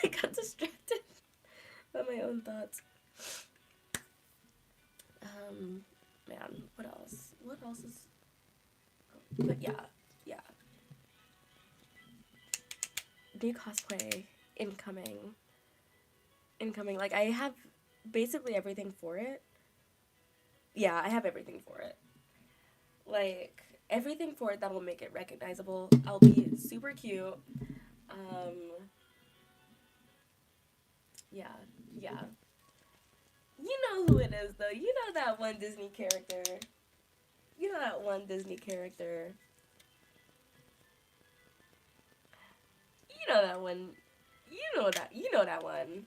I got distracted by my own thoughts. Man, what else? What else is... But yeah. New cosplay incoming. Like, I have basically everything for it. Yeah, I have everything for it. Like, everything for it that will make it recognizable. I'll be super cute. Yeah. You know who it is, though. You know that one Disney character. You know that one. You know that one.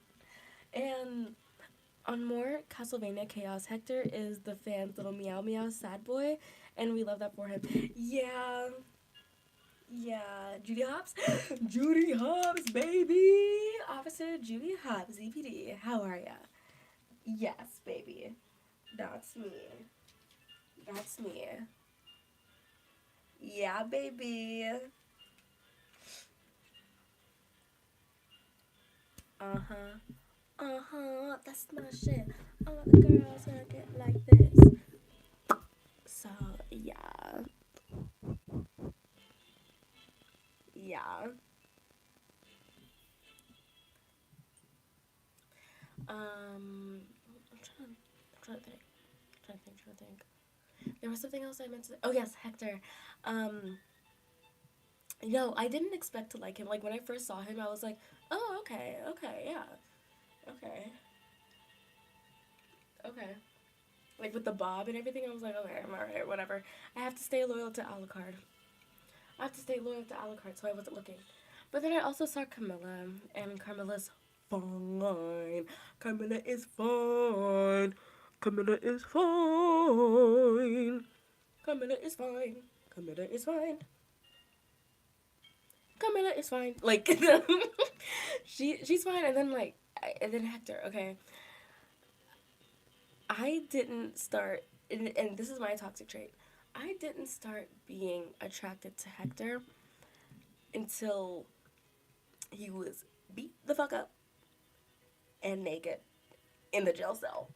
And on more, Castlevania Chaos Hector is the fan's little meow meow sad boy, and we love that for him. Yeah, Judy Hopps. Judy Hopps, baby! Officer Judy Hopps, ZPD. How are ya? Yes, baby. That's me. Yeah, baby. That's my shit. All of the girls gonna get like this. So, yeah. I'm trying to think. There was something else I meant to. Oh yes, Hector. Um, no, I didn't expect to like him. Like when I first saw him, I was like, oh okay, okay, yeah, okay, okay. Like with the bob and everything, I was like, okay, I'm alright, whatever. I have to stay loyal to Alucard. I have to stay loyal to Alucard, so I wasn't looking. But then I also saw Camilla, and Carmilla's fine. Camilla is fine. Camilla is fine. Camilla is fine. Camilla is fine. Camilla is fine. Like she's fine, and then and then Hector. Okay, I didn't start, and this is my toxic trait. I didn't start being attracted to Hector until he was beat the fuck up and naked in the jail cell.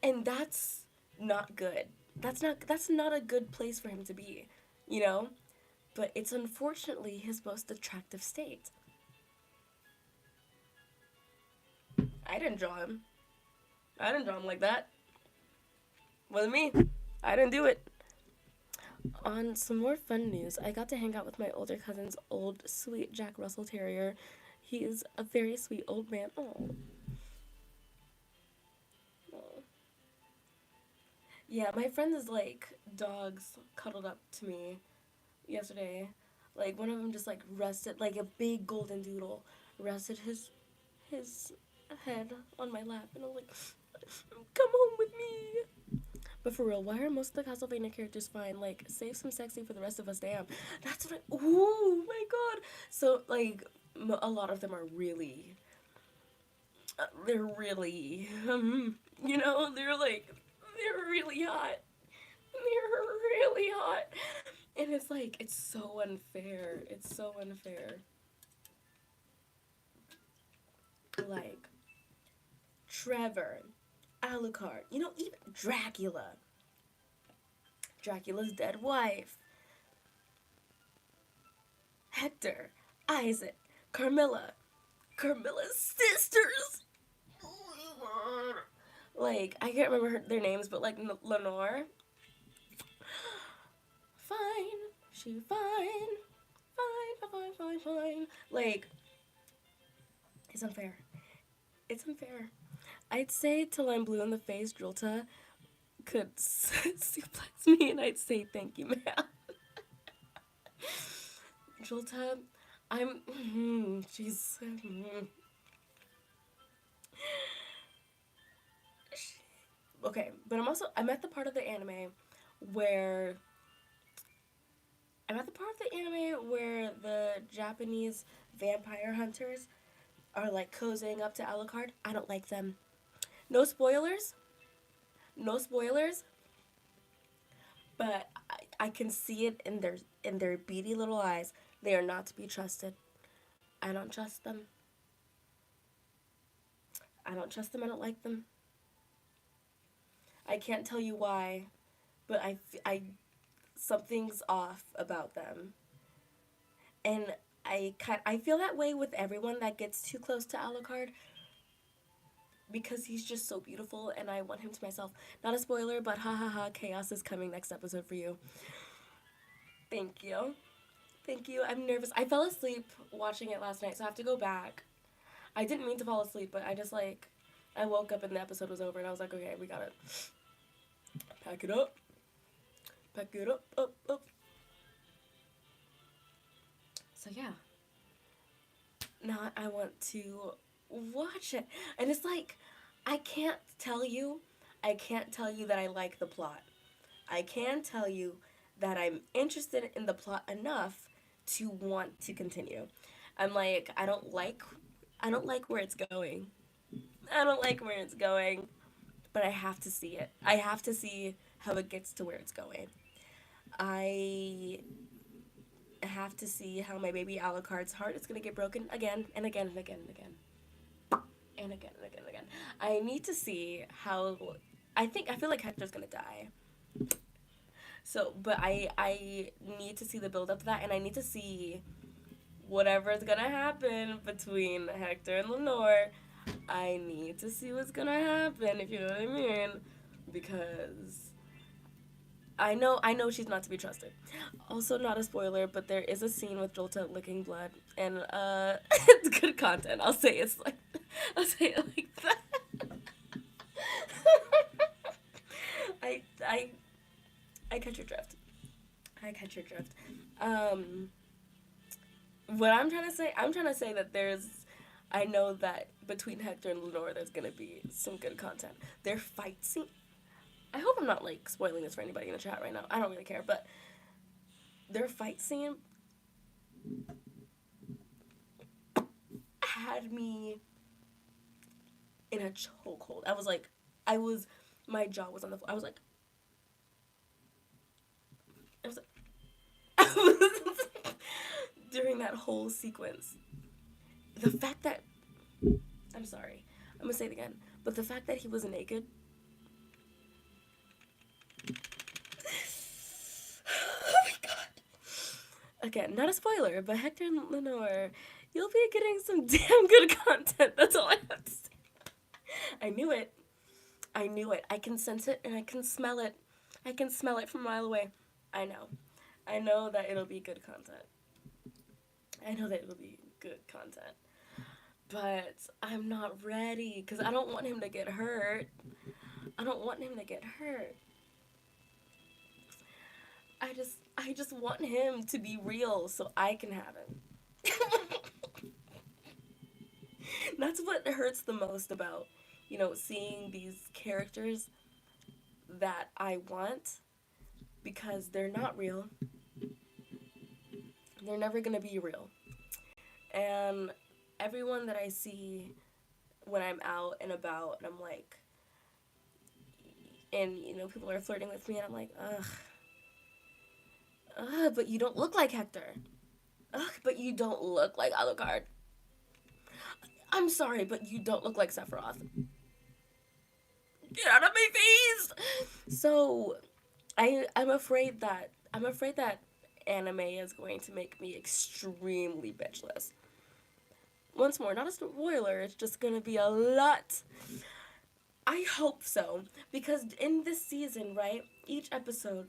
And that's not good. That's not a good place for him to be, you know? But it's unfortunately his most attractive state. I didn't draw him. I didn't draw him like that. Wasn't me. I didn't do it. On some more fun news, I got to hang out with my older cousin's old sweet Jack Russell Terrier. He is a very sweet old man. Oh. Oh. Yeah, my friends like dogs cuddled up to me yesterday. Like one of them just like rested, like a big golden doodle rested his head on my lap, and I was like, "Come home with me." But for real, why are most of the Castlevania characters fine? Like, save some sexy for the rest of us. Damn, that's what. Ooh, my god. So like, a lot of them are really, they're really, you know, they're really hot. They're really hot. And it's like, it's so unfair. It's so unfair. Like, Trevor, Alucard, you know, even Dracula. Dracula's dead wife. Hector, Isaac, Carmilla, Carmilla's sisters. Like, I can't remember their names, but like Lenore. Fine, she fine, fine. Like, it's unfair. It's unfair. I'd say till I'm blue in the face, Jolta could suplex me, and I'd say thank you, ma'am. Jolta, she's. Okay, but I'm at the part of the anime where the Japanese vampire hunters are like cozying up to Alucard. I don't like them. No spoilers. No spoilers. But I can see it in their beady little eyes. They are not to be trusted. I don't trust them. I don't trust them. I don't like them. I can't tell you why, but something's off about them. And I feel that way with everyone that gets too close to Alucard, because he's just so beautiful and I want him to myself. Not a spoiler, but ha ha ha, chaos is coming next episode for you. Thank you. Thank you. I'm nervous. I fell asleep watching it last night, so I have to go back. I didn't mean to fall asleep, but I woke up and the episode was over and I was like, okay, we gotta pack it up. Pack it up. So yeah. Now I want to watch it. And it's like, I can't tell you that I like the plot. I can tell you that I'm interested in the plot enough to want to continue. I'm like, I don't like where it's going. I don't like where it's going, but I have to see it. I have to see how it gets to where it's going. I have to see how my baby Alucard's heart is going to get broken again and again and again and again. And again and again and again. I need to see how... I feel like Hector's going to die. So, but I need to see the build up to that, and I need to see whatever's going to happen between Hector and Lenore. I need to see what's going to happen, if you know what I mean. Because I know she's not to be trusted. Also, not a spoiler, but there is a scene with Jolta licking blood, and it's good content. I'll say it like that. I I I catch your drift. I catch your drift. Um, what I'm trying to say that I know that between Hector and Lenore, there's gonna be some good content. Their fight scene. I hope I'm not like spoiling this for anybody in the chat right now. I don't really care, but their fight scene had me in a chokehold. My jaw was on the floor. I was like, during that whole sequence. The fact that, I'm sorry, I'm gonna say it again, but the fact that he was naked. Oh my god. Again, not a spoiler, but Hector and Lenore, you'll be getting some damn good content. That's all I have to say. I knew it. I knew it. I can sense it and I can smell it. I can smell it from a mile away. I know. I know that it'll be good content. I know that it'll be good content. But I'm not ready because I don't want him to get hurt. I don't want him to get hurt. I just want him to be real so I can have him. That's what hurts the most about, seeing these characters that I want because they're not real. They're never going to be real. And everyone that I see when I'm out and about and I'm like, and people are flirting with me and I'm like, but you don't look like Hector. Ugh, but you don't look like Alucard. I'm sorry, but you don't look like Sephiroth. Get out of my face! So, I'm afraid that anime is going to make me extremely bitchless. Once more, not a spoiler, it's just gonna be a lot. I hope so, because in this season, right, each episode,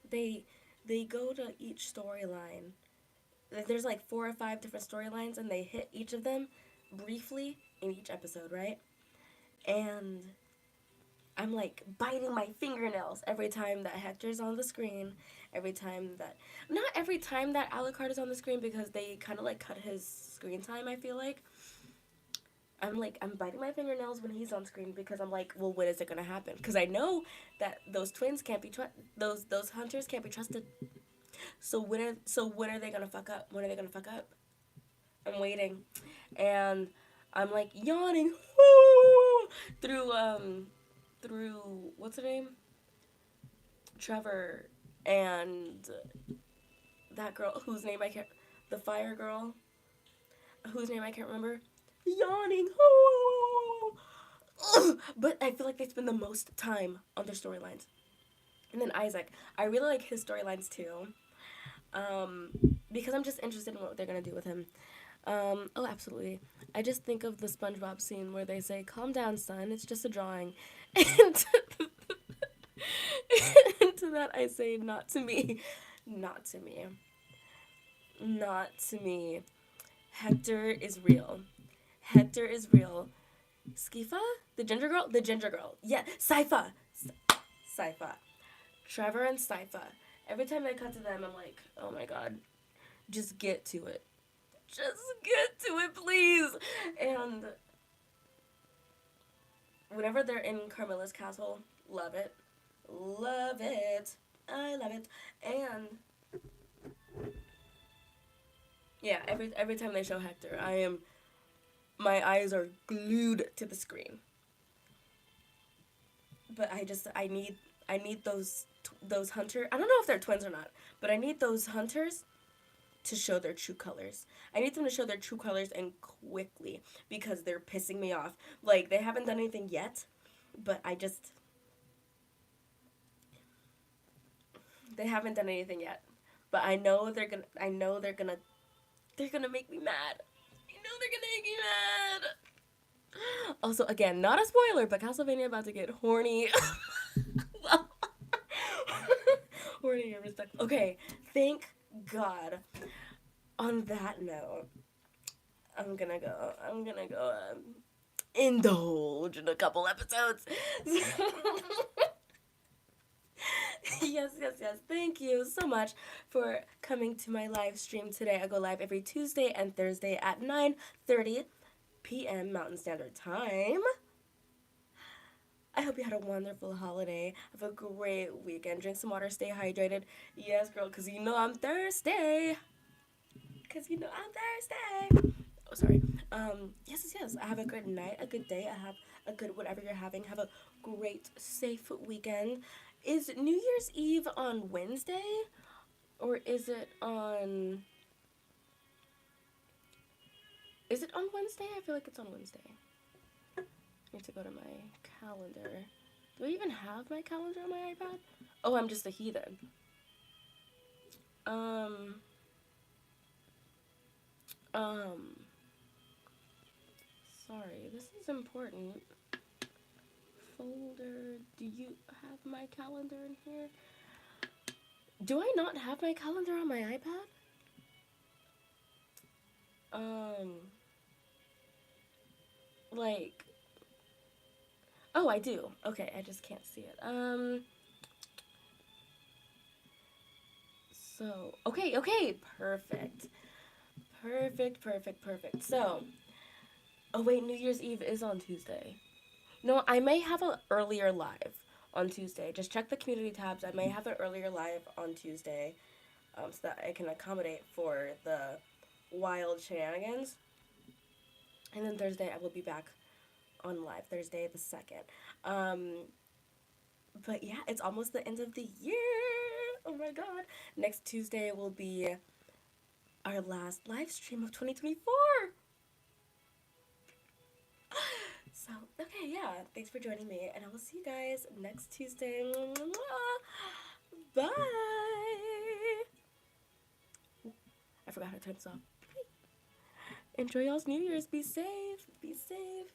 they go to each storyline. There's like 4 or 5 different storylines, and they hit each of them briefly in each episode, right? And I'm like biting my fingernails every time that Hector's on the screen, not every time that Alucard is on the screen because they kind of like cut his screen time, I feel like. I'm biting my fingernails when he's on screen because I'm like, well, when is it gonna happen? Because I know that those twins can't be those hunters can't be trusted. So when are they gonna fuck up? When are they gonna fuck up? I'm waiting, and I'm like yawning through what's her name? Trevor and that girl whose name I can't, the fire girl, whose name I can't remember. Yawning. But I feel like they spend the most time on their storylines. And then Isaac, I really like his storylines too. Because I'm just interested in what they're gonna do with him. Oh, absolutely. I just think of the SpongeBob scene where they say, "Calm down, son. It's just a drawing," and to that I say, "Not to me, not to me, not to me." Hector is real. Hector is real. Skifa? The ginger girl? The ginger girl. Yeah, Sypha. Sypha. Trevor and Sypha. Every time I cut to them, I'm like, oh my god, just get to it. Just get to it, please. And whenever they're in Carmilla's castle, love it. Love it. I love it. And yeah, every time they show Hector, my eyes are glued to the screen. But I need those hunter. I don't know if they're twins or not, but I need those hunters to show their true colors. I need them to show their true colors and quickly because they're pissing me off. Like they haven't done anything yet, but they haven't done anything yet. But I know they're gonna make me mad. I know they're gonna make me mad. Also, again, not a spoiler, but Castlevania about to get horny. well, corny and respectful. Okay, thank God. On that note, I'm gonna go indulge in a couple episodes. Yes, yes, yes. Thank you so much for coming to my live stream today. I go live every Tuesday and Thursday at 9:30 p.m. Mountain Standard Time. I hope you had a wonderful holiday. Have a great weekend. Drink some water. Stay hydrated. Yes, girl, because you know I'm thirsty. Because you know I'm thirsty. Oh, sorry. Yes, yes, yes. Have a good night, a good day. I have a good whatever you're having. Have a great, safe weekend. Is New Year's Eve on Wednesday? Or is it on... Is it on Wednesday? I feel like it's on Wednesday. I need to go to my calendar. Do I even have my calendar on my iPad? Oh, I'm just a heathen. Sorry, this is important. Folder, do you have my calendar in here? Do I not have my calendar on my iPad? Like, oh, I do. Okay, I just can't see it. So, okay, perfect. Perfect. So, oh wait, New Year's Eve is on Tuesday. No, I may have an earlier live on Tuesday. Just check the community tabs. I may have an earlier live on Tuesday, so that I can accommodate for the wild shenanigans. And then Thursday, I will be back on live, Thursday the 2nd. But yeah, it's almost the end of the year. Oh my god. Next Tuesday will be our last live stream of 2024. So, okay, yeah. Thanks for joining me, and I will see you guys next Tuesday. Bye. I forgot how to turn this off. Enjoy y'all's New Year's. Be safe. Be safe.